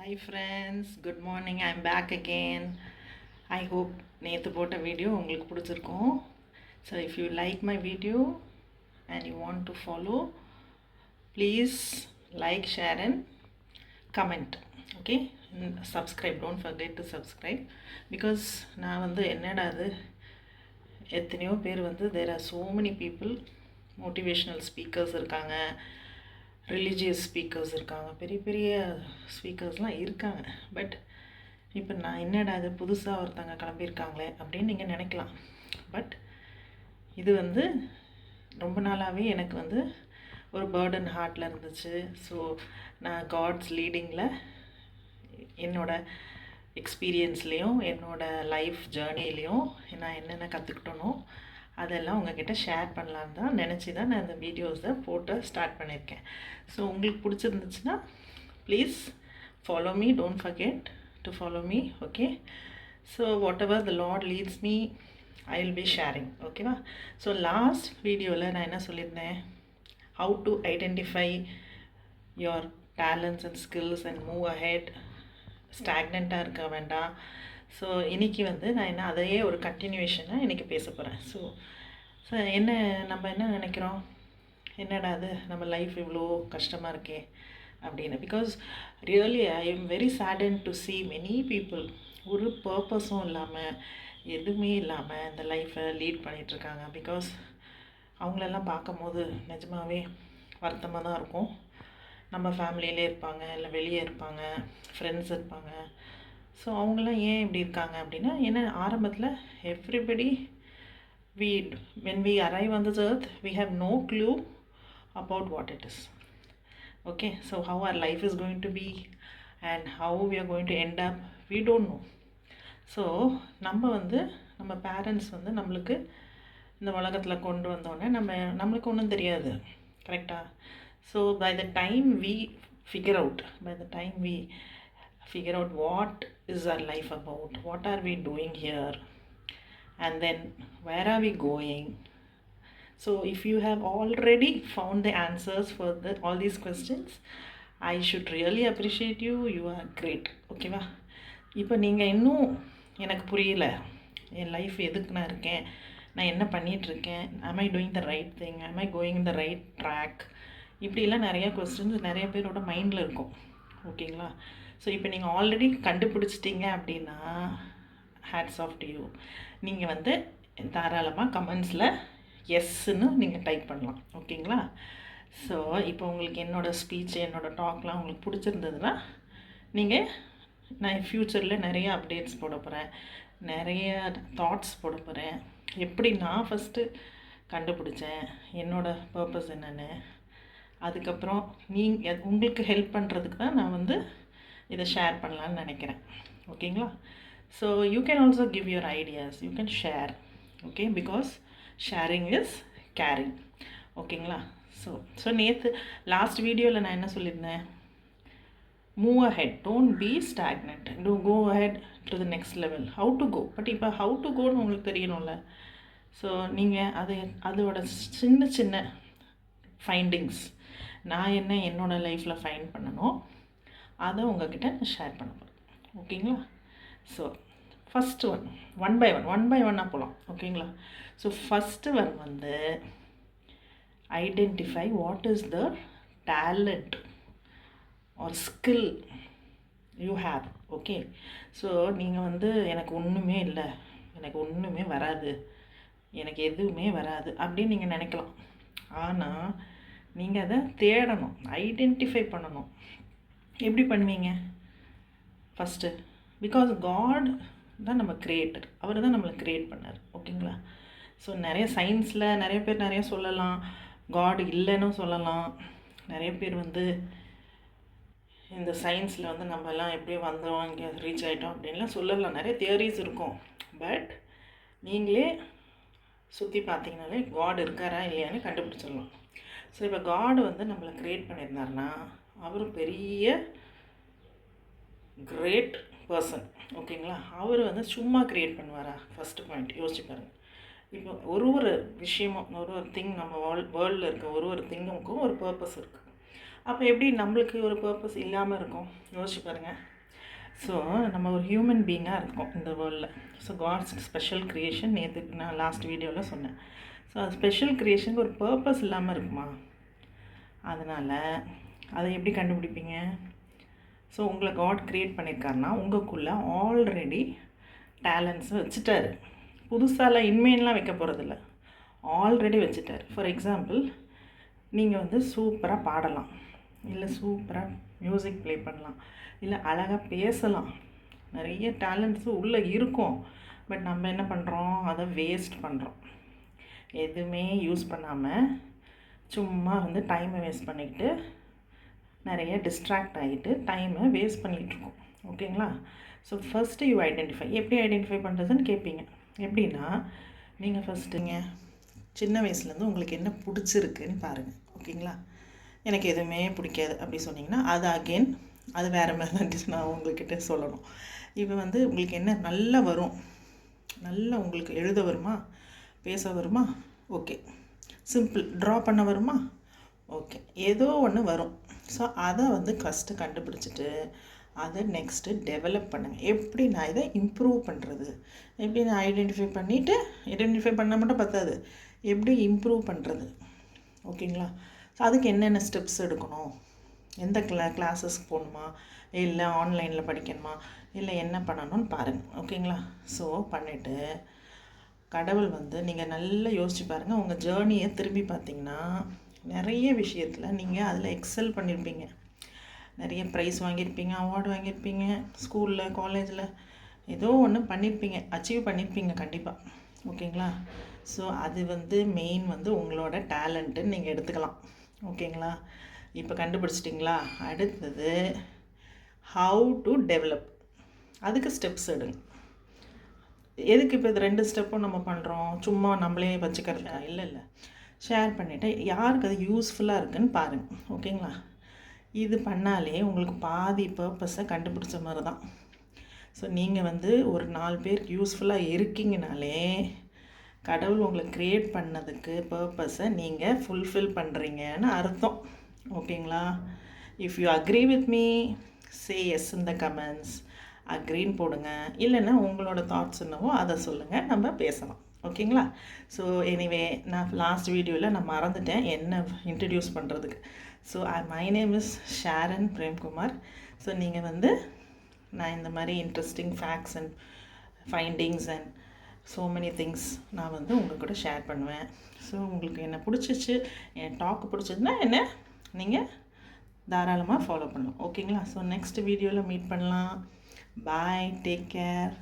Hi friends, good morning. I'm back again. I hope நேற்று போட்ட video உங்களுக்கு பிடிச்சிருக்கும். So if you like my video and you want to follow, please like, share and comment. Okay? And subscribe. Don't forget to subscribe because நான் வந்து என்னடா அது எத்தனையோ பேர் வந்து there are so many people motivational speakers இருக்காங்க, religious speakers இருக்காங்க, பெரிய பெரிய ஸ்பீக்கர்ஸ்லாம் இருக்காங்க. பட் இப்போ நான் என்னடா அது புதுசாக ஒருத்தங்க கிளம்பியிருக்காங்களே அப்படின்னு நீங்கள் நினைக்கலாம். பட் இது வந்து ரொம்ப நாளாகவே எனக்கு வந்து ஒரு பேர்டன் ஹார்ட்டில் இருந்துச்சு. ஸோ நான் காட்ஸ் லீடிங்கில் என்னோடய எக்ஸ்பீரியன்ஸ்லேயும் என்னோடய லைஃப் ஜேர்னிலையும் நான் என்னென்ன கற்றுக்கிட்டனோ அதெல்லாம் உங்ககிட்ட ஷேர் பண்ணலான்னு தான் நினச்சி தான் நான் இந்த வீடியோஸை போட்டு ஸ்டார்ட் பண்ணியிருக்கேன். ஸோ உங்களுக்கு பிடிச்சிருந்துச்சுன்னா please follow me, don't forget to follow me. Okay, so whatever the lord leads me I will be sharing. ஓகேவா? ஸோ லாஸ்ட் வீடியோவில் நான் என்ன சொல்லியிருந்தேன், how to identify your talents and skills and move ahead, ஸ்டாக்னண்ட்டாக இருக்க வேண்டாம். So இன்றைக்கி வந்து நான் என்ன அதையே ஒரு கண்டினியூவேஷனாக இன்றைக்கி பேச போகிறேன். ஸோ நம்ம என்ன நினைக்கிறோம், என்னடா அது நம்ம லைஃப் இவ்வளோ கஷ்டமாக இருக்கே அப்படின்னு. Because really I am very sadden to see many people ஒரு பர்பஸும் இல்லாமல் எதுவுமே இல்லாமல் இந்த லைஃப்பை லீட் பண்ணிகிட்ருக்காங்க. பிகாஸ் அவங்களெல்லாம் பார்க்கும்போது நிஜமாகவே வருத்தமாக தான் இருக்கும். நம்ம ஃபேமிலியிலே இருப்பாங்க, இல்லை வெளியே இருப்பாங்க, ஃப்ரெண்ட்ஸ் இருப்பாங்க. ஸோ அவங்களாம் ஏன் இப்படி இருக்காங்க அப்படின்னா, ஏன்னா ஆரம்பத்தில் everybody when we arrive on this earth we have no clue about what it is. Okay, so how our life is going to be and how we are going to end up, we don't know. So நம்ம parents வந்து நம்மளுக்கு இந்த உலகத்தில் கொண்டு வந்தோடனே நம்மளுக்கு ஒன்றும் தெரியாது, கரெக்டாக? So by the time we figure out what is our life about, what are we doing here, and then where are we going. So if you have already found the answers for all these questions, I should really appreciate you. You are great. ஓகேவா? இப்போ நீங்கள் இன்னும் எனக்கு புரியல, என் life எதுக்கு நான் இருக்கேன், நான் என்ன பண்ணிகிட்ருக்கேன், am I doing the right thing, am I going in the right track, இப்படிலாம் நிறையா கொஸ்டின்ஸ் நிறைய பேரோட மைண்டில் இருக்கும். ஓகேங்களா? ஸோ இப்போ நீங்கள் ஆல்ரெடி கண்டுபிடிச்சிட்டிங்க அப்படின்னா ஹேட்ஸ் ஆஃப் டு யூ. நீங்கள் வந்து தாராளமாக கமெண்ட்ஸில் எஸ்ன்னு நீங்கள் டைப் பண்ணலாம். ஓகேங்களா? ஸோ இப்போ உங்களுக்கு என்னோடய ஸ்பீச், என்னோடய டாக்லாம் உங்களுக்கு பிடிச்சிருந்ததுன்னா நான் ஃப்யூச்சரில் நிறைய அப்டேட்ஸ் போட போகிறேன், நிறைய தாட்ஸ் போட போகிறேன். எப்படி நான் ஃபஸ்ட்டு கண்டுபிடிச்சேன், என்னோடய பர்பஸ் என்னென்னு, அதுக்கப்புறம் உங்களுக்கு ஹெல்ப் பண்ணுறதுக்கு தான் நான் வந்து இதை ஷேர் பண்ணலான்னு நினைக்கிறேன். ஓகேங்களா? So you can also give your ideas, you can share. Okay, because sharing is caring. ஓகேங்களா? ஸோ நேற்று லாஸ்ட் வீடியோவில் நான் என்ன சொல்லியிருந்தேன், move ahead, don't be stagnant, to go ahead to the next level. How to go, but இப்போ how to கோன்னு உங்களுக்கு தெரியணும்ல. ஸோ நீங்கள் அதோட சின்ன சின்ன ஃபைண்டிங்ஸ், நான் என்னோடய லைஃப்பில் ஃபைண்ட் பண்ணணும், அதை உங்கள்கிட்ட நான் ஷேர் பண்ண போகிறேன். ஓகேங்களா? ஸோ ஃபஸ்ட்டு ஒன் பை ஒன்னாக போகலாம். ஓகேங்களா? ஸோ ஃபஸ்ட்டு வந்து identify what is the talent or skill you have. Okay, so நீங்கள் எனக்கு ஒன்றுமே இல்லை, எனக்கு ஒன்றுமே வராது, எனக்கு எதுவுமே வராது அப்படின்னு நீங்கள் நினைக்கலாம். ஆனால் நீங்கள் அதை தேடணும், ஐடென்டிஃபை பண்ணணும். எப்படி பண்ணுவீங்க? ஃபஸ்ட்டு பிகாஸ் காட் தான் நம்ம கிரியேட்டர், அவர் தான் நம்மளை க்ரியேட் பண்ணார். ஓகேங்களா? ஸோ நிறைய சயின்ஸில் நிறைய பேர் நிறைய சொல்லலாம், காட் இல்லைன்னு சொல்லலாம். நிறைய பேர் இந்த சயின்ஸில் நம்மலாம் எப்படியோ வந்தோம், இங்கே ரீச் ஆகிட்டோம் அப்படின்லாம் சொல்லலாம், நிறைய தியரிஸ் இருக்கும். பட் நீங்களே சுற்றி பார்த்தீங்கனாலே காட் இருக்காரா இல்லையான்னு கண்டுபிடிச்சிடலாம். ஸோ இப்போ காட் நம்மளை க்ரியேட் பண்ணியிருந்தாருன்னா அவர் பெரிய கிரேட் பர்சன். ஓகேங்களா? அவர் சும்மா க்ரியேட் பண்ணுவாரா? ஃபஸ்ட்டு பாயிண்ட் யோசிச்சு பாருங்கள். இப்போ ஒரு விஷயமும் ஒரு திங் நம்ம வேர்ல்டில் இருக்க ஒரு திங்குக்கும் ஒரு பர்பஸ் இருக்குது. அப்போ எப்படி நம்மளுக்கு ஒரு பர்பஸ் இல்லாமல் இருக்கும்? யோசிச்சு பாருங்கள். ஸோ நம்ம ஒரு ஹியூமன் பீயிங்காக இருக்கோம் இந்த வேர்ல்டில். ஸோ காட்ஸ் ஸ்பெஷல் க்ரியேஷன் நேற்றுக்கு நான் லாஸ்ட் வீடியோவில் சொன்னேன். ஸோ அது ஸ்பெஷல் க்ரியேஷனுக்கு ஒரு பர்பஸ் இல்லாமல் இருக்குமா? அதனால் அதை எப்படி கண்டுபிடிப்பீங்க? ஸோ உங்களை காட் க்ரியேட் பண்ணியிருக்காருன்னா உங்களுக்குள்ளே ஆல்ரெடி டேலண்ட்ஸ் வச்சுட்டாரு. புதுசாலாம் இன்மைன்லாம் வைக்க போகிறதில்ல, ஆல்ரெடி வச்சுட்டார். ஃபார் எக்ஸாம்பிள், நீங்கள் வந்து சூப்பராக பாடலாம், இல்லை சூப்பராக மியூசிக் ப்ளே பண்ணலாம், இல்லை அழகாக பேசலாம். நிறைய டேலண்ட்ஸு உள்ளே இருக்கும். பட் நம்ம என்ன பண்ணுறோம்? அதை வேஸ்ட் பண்ணுறோம். எதுவுமே யூஸ் பண்ணாமல் சும்மா வந்து டைமை வேஸ்ட் பண்ணிக்கிட்டு நிறைய டிஸ்ட்ராக்ட் ஆகிட்டு டைமை வேஸ்ட் பண்ணிகிட்ருக்கோம். ஓகேங்களா? So first you identify. எப்படி ஐடென்டிஃபை பண்ணுறதுன்னு கேட்பீங்க. எப்படின்னா, நீங்கள் ஃபஸ்ட்டுங்க சின்ன வயசுலேருந்து உங்களுக்கு என்ன பிடிச்சிருக்குன்னு பாருங்கள். ஓகேங்களா? எனக்கு எதுவுமே பிடிக்காது அப்படி சொன்னிங்கன்னா அது அகெயின் அது வேறு மாதிரி தான் நான் உங்கள்கிட்ட சொல்லணும். இப்போ வந்து உங்களுக்கு என்ன நல்லா வரும், நல்லா உங்களுக்கு எழுத வருமா, பேச வருமா, ஓகே. சிம்பிள். ட்ரா பண்ண வருமா, ஓகே. ஏதோ ஒன்று வரும். ஸோ அதை வந்து ஃபஸ்ட்டு கண்டுபிடிச்சிட்டு அதை நெக்ஸ்ட்டு டெவலப் பண்ணுங்கள். எப்படி நான் இதை இம்ப்ரூவ் பண்ணுறது, எப்படி நான் ஐடென்டிஃபை பண்ண மட்டும் பத்தாது, எப்படி இம்ப்ரூவ் பண்ணுறது. ஓகேங்களா? ஸோ அதுக்கு என்னென்ன ஸ்டெப்ஸ் எடுக்கணும், எந்த கிளாஸஸ்க்கு போகணுமா, இல்லை ஆன்லைனில் படிக்கணுமா, இல்லை என்ன பண்ணணும்னு பாருங்கள். ஓகேங்களா? ஸோ பண்ணிவிட்டு கடவுள் வந்து நீங்கள் நல்லா யோசிச்சு பாருங்கள். உங்கள் ஜேர்னியை திரும்பி பார்த்தீங்கன்னா நிறைய விஷயத்தில் நீங்கள் அதில் எக்ஸல் பண்ணியிருப்பீங்க. நிறைய ப்ரைஸ் வாங்கியிருப்பீங்க, அவார்டு வாங்கியிருப்பீங்க, ஸ்கூலில் காலேஜில் ஏதோ ஒன்று பண்ணியிருப்பீங்க, அச்சீவ் பண்ணியிருப்பீங்க கண்டிப்பாக. ஓகேங்களா? ஸோ அது வந்து மெயின் வந்து உங்களோட டேலண்ட்டுன்னு நீங்கள் எடுத்துக்கலாம். ஓகேங்களா? இப்போ கண்டுபிடிச்சிட்டிங்களா? அடுத்தது ஹவு டு டெவலப், அதுக்கு ஸ்டெப்ஸ் எடுங்க. எதுக்கு இப்போ இது 2 ஸ்டெப்பும் நம்ம பண்ணுறோம்? சும்மா நம்மளே வச்சுக்கிறதா? இல்லை, ஷேர் பண்ணிவிட்டு யாருக்கு அது யூஸ்ஃபுல்லாக இருக்குதுன்னு பாருங்கள். ஓகேங்களா? இது பண்ணாலே உங்களுக்கு பாதி பர்பஸை கண்டுபிடிச்ச மாதிரி தான். ஸோ நீங்கள் வந்து ஒரு 4 பேருக்கு யூஸ்ஃபுல்லாக இருக்கீங்கனாலே கடவுள் உங்களை க்ரியேட் பண்ணதுக்கு பர்பஸை நீங்கள் ஃபுல்ஃபில் பண்ணுறீங்கன்னு அர்த்தம். ஓகேங்களா? If you agree with me, say yes in the comments. அக்ரின்னு போடுங்க, இல்லைன்னா உங்களோட தாட்ஸ் என்னவோ அதை சொல்லுங்கள், நம்ம பேசலாம். ஓகேங்களா? ஸோ எனிவே, நான் லாஸ்ட் வீடியோவில் நான் மறந்துட்டேன் என்ன இன்ட்ரடியூஸ் பண்ணுறதுக்கு. So my name is Sharon Premkumar. So நீங்கள் வந்து நான் இந்த மாதிரி interesting facts and findings and so many things நான் வந்து உங்கள் கூட ஷேர் பண்ணுவேன். ஸோ உங்களுக்கு என்ன பிடிச்சிச்சு, என் டாக்கு பிடிச்சதுன்னா என்ன நீங்கள் தாராளமாக ஃபாலோ பண்ணலாம். ஓகேங்களா? ஸோ நெக்ஸ்ட் வீடியோவில் மீட் பண்ணலாம். பாய், டேக் கேர்.